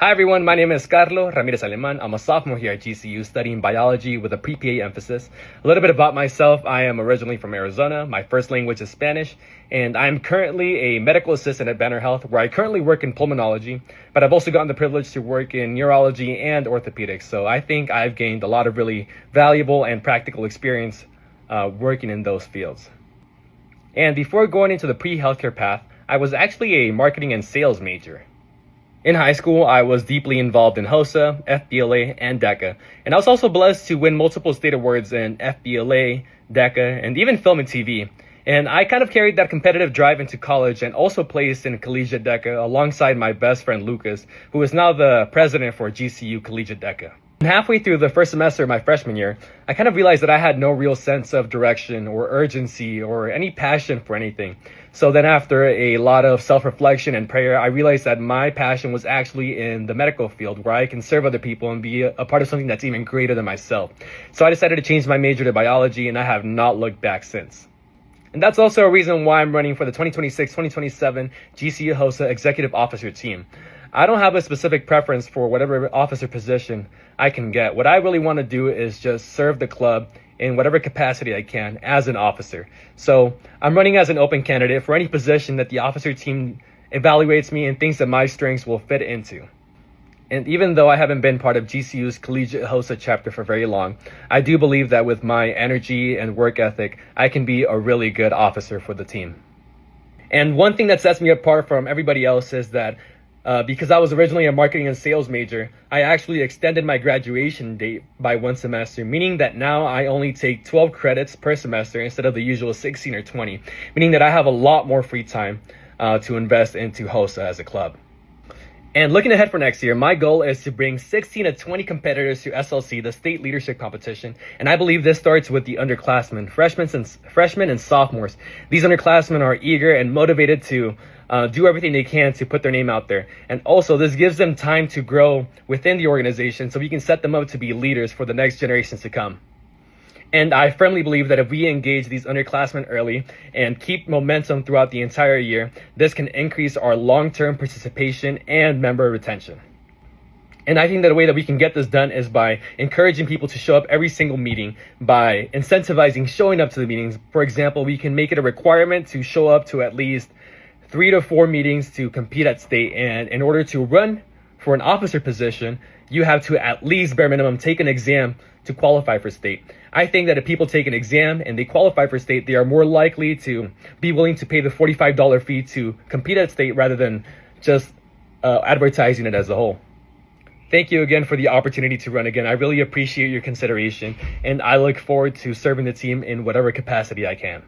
Hi everyone, my name is Carlo Ramirez Aleman. I'm a sophomore here at GCU studying biology with a pre-PA emphasis. A little bit about myself, I am originally from Arizona. My first language is Spanish, and I'm currently a medical assistant at Banner Health, where I currently work in pulmonology, but I've also gotten the privilege to work in neurology and orthopedics. So I think I've gained a lot of really valuable and practical experience working in those fields. And before going into the pre-healthcare path, I was actually a marketing and sales major. In high school, I was deeply involved in HOSA, FBLA, and DECA, and I was also blessed to win multiple state awards in FBLA, DECA, and even film and TV. And I kind of carried that competitive drive into college and also placed in Collegiate DECA alongside my best friend Lucas, who is now the president for GCU Collegiate DECA. Halfway through the first semester of my freshman year, I kind of realized that I had no real sense of direction or urgency or any passion for anything. So then after a lot of self-reflection and prayer, I realized that my passion was actually in the medical field, where I can serve other people and be a part of something that's even greater than myself. So I decided to change my major to biology, and I have not looked back since. And that's also a reason why I'm running for the 2026-2027 GCU HOSA Executive Officer team. I don't have a specific preference for whatever officer position I can get. What I really want to do is just serve the club in whatever capacity I can as an officer. So I'm running as an open candidate for any position that the officer team evaluates me and thinks that my strengths will fit into. And even though I haven't been part of GCU's Collegiate HOSA chapter for very long, I do believe that with my energy and work ethic, I can be a really good officer for the team. And one thing that sets me apart from everybody else is that because I was originally a marketing and sales major, I actually extended my graduation date by one semester, meaning that now I only take 12 credits per semester instead of the usual 16 or 20, meaning that I have a lot more free time to invest into HOSA as a club. And looking ahead for next year, my goal is to bring 16 to 20 competitors to SLC, the state leadership competition. And I believe this starts with the underclassmen, freshmen and sophomores. These underclassmen are eager and motivated to do everything they can to put their name out there. And also, this gives them time to grow within the organization so we can set them up to be leaders for the next generations to come. And I firmly believe that if we engage these underclassmen early and keep momentum throughout the entire year, this can increase our long-term participation and member retention. And I think that the way that we can get this done is by encouraging people to show up every single meeting, by incentivizing showing up to the meetings. For example, we can make it a requirement to show up to at least 3 to 4 meetings to compete at state. And in order to run for an officer position, you have to at least bare minimum take an exam to qualify for state. I think that if people take an exam and they qualify for state, they are more likely to be willing to pay the $45 fee to compete at state rather than just advertising it as a whole. Thank you again for the opportunity to run again. I really appreciate your consideration, and I look forward to serving the team in whatever capacity I can.